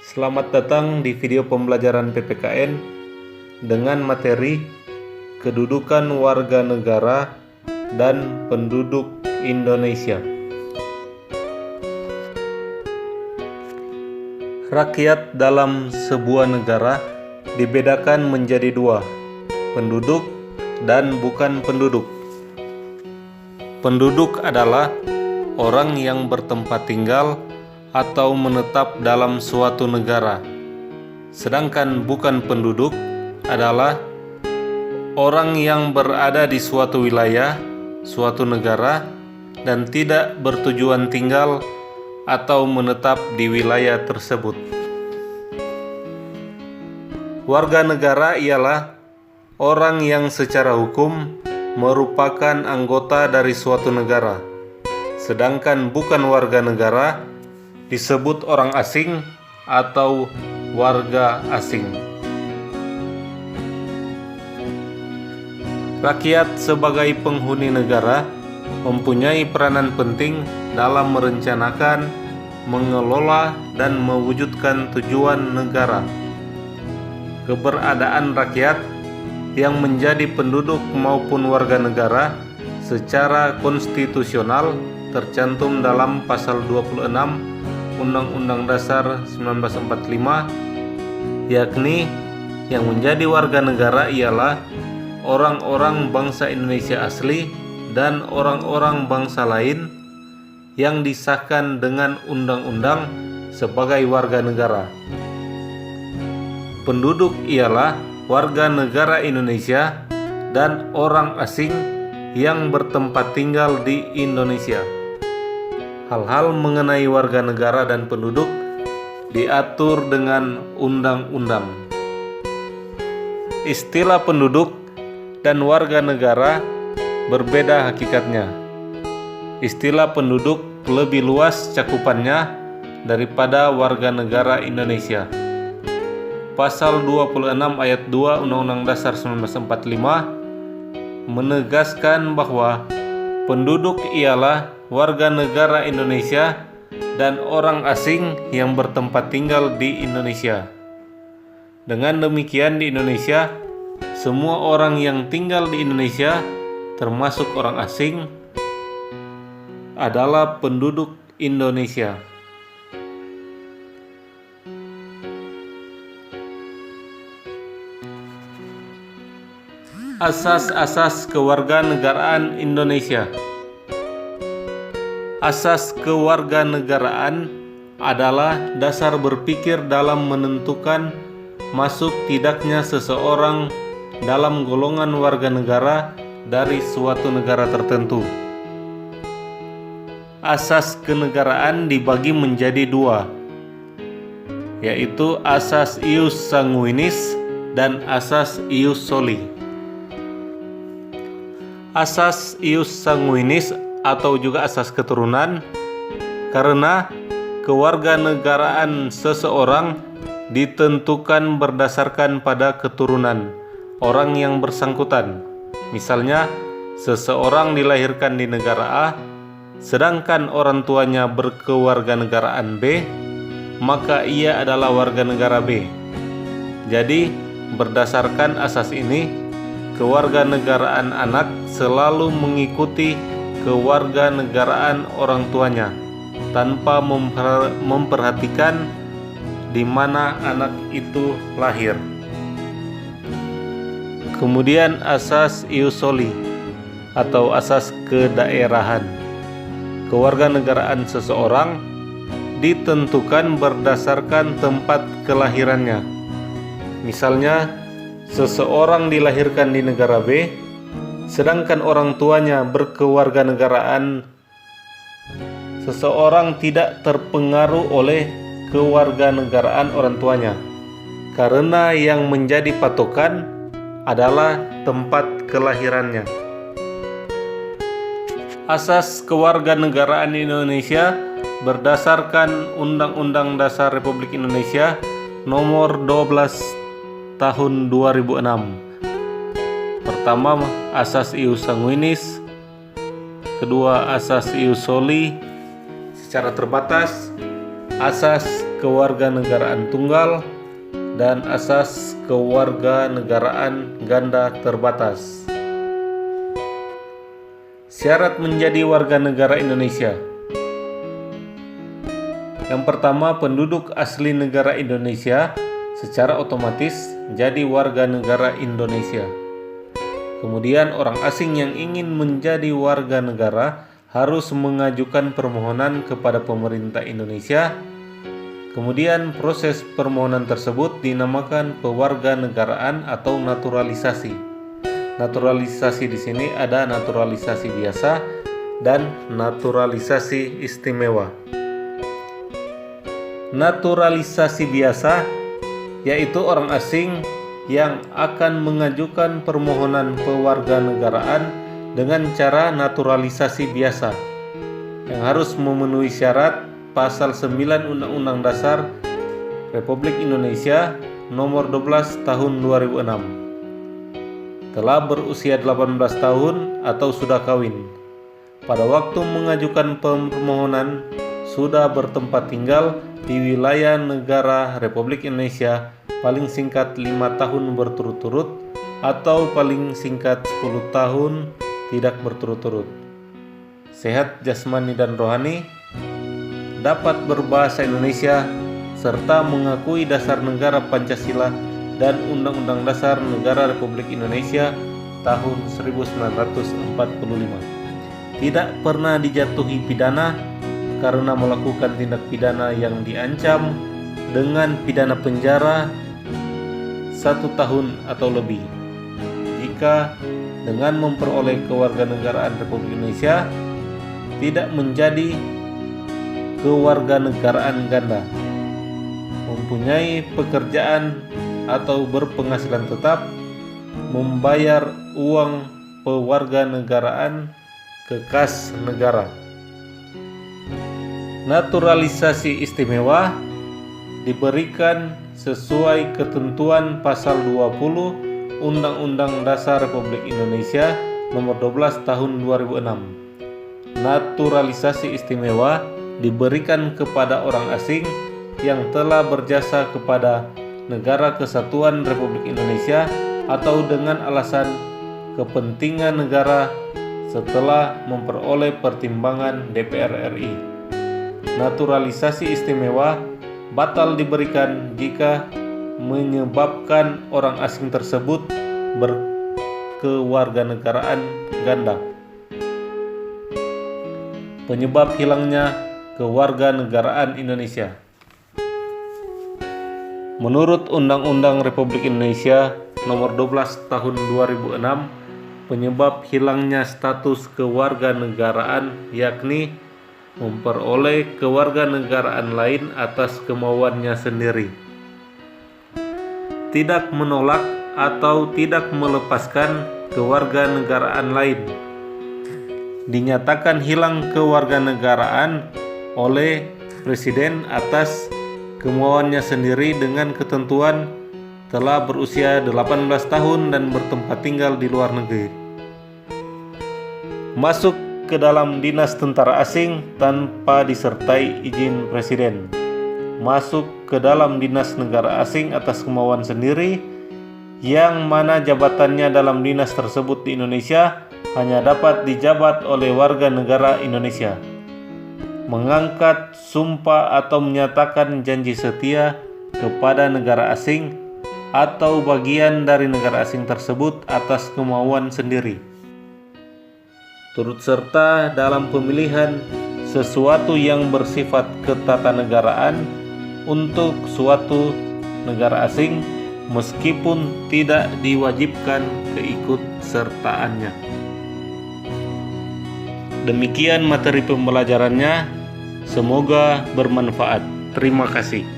Selamat datang di video pembelajaran PPKN dengan materi kedudukan warga negara dan penduduk Indonesia. Rakyat dalam sebuah negara dibedakan menjadi dua, penduduk dan bukan penduduk. Penduduk adalah orang yang bertempat tinggal atau menetap dalam suatu negara. Sedangkan bukan penduduk adalah orang yang berada di suatu wilayah, suatu negara, dan tidak bertujuan tinggal atau menetap di wilayah tersebut. Warga negara ialah orang yang secara hukum merupakan anggota dari suatu negara. Sedangkan bukan warga negara disebut orang asing atau warga asing. Rakyat sebagai penghuni negara mempunyai peranan penting dalam merencanakan, mengelola, dan mewujudkan tujuan negara. Keberadaan rakyat yang menjadi penduduk maupun warga negara secara konstitusional tercantum dalam pasal 26 Undang-Undang Dasar 1945, yakni yang menjadi warga negara ialah orang-orang bangsa Indonesia asli dan orang-orang bangsa lain yang disahkan dengan undang-undang sebagai warga negara. Penduduk ialah warga negara Indonesia dan orang asing yang bertempat tinggal di Indonesia. Hal-hal mengenai warga negara dan penduduk diatur dengan undang-undang. Istilah penduduk dan warga negara berbeda hakikatnya. Istilah penduduk lebih luas cakupannya daripada warga negara Indonesia. Pasal 26 ayat 2 Undang-Undang Dasar 1945 menegaskan bahwa penduduk ialah warga negara Indonesia dan orang asing yang bertempat tinggal di Indonesia. Dengan demikian di Indonesia, semua orang yang tinggal di Indonesia, termasuk orang asing, adalah penduduk Indonesia. Asas-asas kewarganegaraan Indonesia. Asas kewarganegaraan adalah dasar berpikir dalam menentukan masuk tidaknya seseorang dalam golongan warga negara dari suatu negara tertentu. Asas kenegaraan dibagi menjadi dua, yaitu asas ius sanguinis dan asas ius soli. Asas ius sanguinis atau juga asas keturunan, karena kewarganegaraan seseorang ditentukan berdasarkan pada keturunan orang yang bersangkutan. Misalnya, seseorang dilahirkan di negara A, sedangkan orang tuanya berkewarganegaraan B, maka ia adalah warga negara B. Jadi, berdasarkan asas ini, kewarganegaraan anak selalu mengikuti kewarganegaraan orang tuanya tanpa memperhatikan di mana anak itu lahir. Kemudian asas ius soli atau asas kedaerahan. Kewarganegaraan seseorang ditentukan berdasarkan tempat kelahirannya. Misalnya, seseorang dilahirkan di negara B, sedangkan orang tuanya berkewarganegaraan. Seseorang tidak terpengaruh oleh kewarganegaraan orang tuanya, karena yang menjadi patokan adalah tempat kelahirannya. Asas kewarganegaraan Indonesia berdasarkan Undang-Undang Dasar Republik Indonesia Nomor 12 Tahun 2006. Pertama, asas ius sanguinis. Kedua, asas ius soli secara terbatas. Asas kewarganegaraan tunggal dan asas kewarganegaraan ganda terbatas. Syarat menjadi warga negara Indonesia. Yang pertama, penduduk asli negara Indonesia secara otomatis jadi warga negara Indonesia. Kemudian orang asing yang ingin menjadi warga negara harus mengajukan permohonan kepada pemerintah Indonesia. Kemudian proses permohonan tersebut dinamakan pewarganegaraan atau naturalisasi. Naturalisasi di sini ada naturalisasi biasa dan naturalisasi istimewa. Naturalisasi biasa yaitu orang asing yang akan mengajukan permohonan pewarganegaraan dengan cara naturalisasi biasa yang harus memenuhi syarat Pasal 9 Undang-Undang Dasar Republik Indonesia Nomor 12 Tahun 2006. Telah berusia 18 tahun atau sudah kawin. Pada waktu mengajukan permohonan sudah bertempat tinggal di wilayah negara Republik Indonesia paling singkat 5 tahun berturut-turut atau paling singkat 10 tahun tidak berturut-turut. Sehat jasmani dan rohani, dapat berbahasa Indonesia, serta mengakui dasar negara Pancasila dan Undang-Undang Dasar Negara Republik Indonesia tahun 1945. Tidak pernah dijatuhi pidana karena melakukan tindak pidana yang diancam dengan pidana penjara 1 tahun atau lebih. Jika dengan memperoleh kewarganegaraan Republik Indonesia tidak menjadi kewarganegaraan ganda, mempunyai pekerjaan atau berpenghasilan tetap, membayar uang pewarganegaraan ke kas negara. Naturalisasi istimewa diberikan sesuai ketentuan Pasal 20 Undang-Undang Dasar Republik Indonesia Nomor 12 Tahun 2006. Naturalisasi istimewa diberikan kepada orang asing yang telah berjasa kepada Negara Kesatuan Republik Indonesia atau dengan alasan kepentingan negara setelah memperoleh pertimbangan DPR RI. Naturalisasi istimewa batal diberikan jika menyebabkan orang asing tersebut berkewarganegaraan ganda. Penyebab hilangnya kewarganegaraan Indonesia. Menurut Undang-Undang Republik Indonesia Nomor 12 Tahun 2006, penyebab hilangnya status kewarganegaraan yakni memperoleh kewarganegaraan lain atas kemauannya sendiri, tidak menolak atau tidak melepaskan kewarganegaraan lain, dinyatakan hilang kewarganegaraan oleh Presiden atas kemauannya sendiri dengan ketentuan telah berusia 18 tahun dan bertempat tinggal di luar negeri. Masuk ke dalam dinas tentara asing tanpa disertai izin Presiden. Masuk ke dalam dinas negara asing atas kemauan sendiri, yang mana jabatannya dalam dinas tersebut di Indonesia hanya dapat dijabat oleh warga negara Indonesia. Mengangkat sumpah atau menyatakan janji setia kepada negara asing atau bagian dari negara asing tersebut atas kemauan sendiri. Turut serta dalam pemilihan sesuatu yang bersifat ketatanegaraan untuk suatu negara asing meskipun tidak diwajibkan keikutsertaannya. Demikian materi pembelajarannya. Semoga bermanfaat. Terima kasih.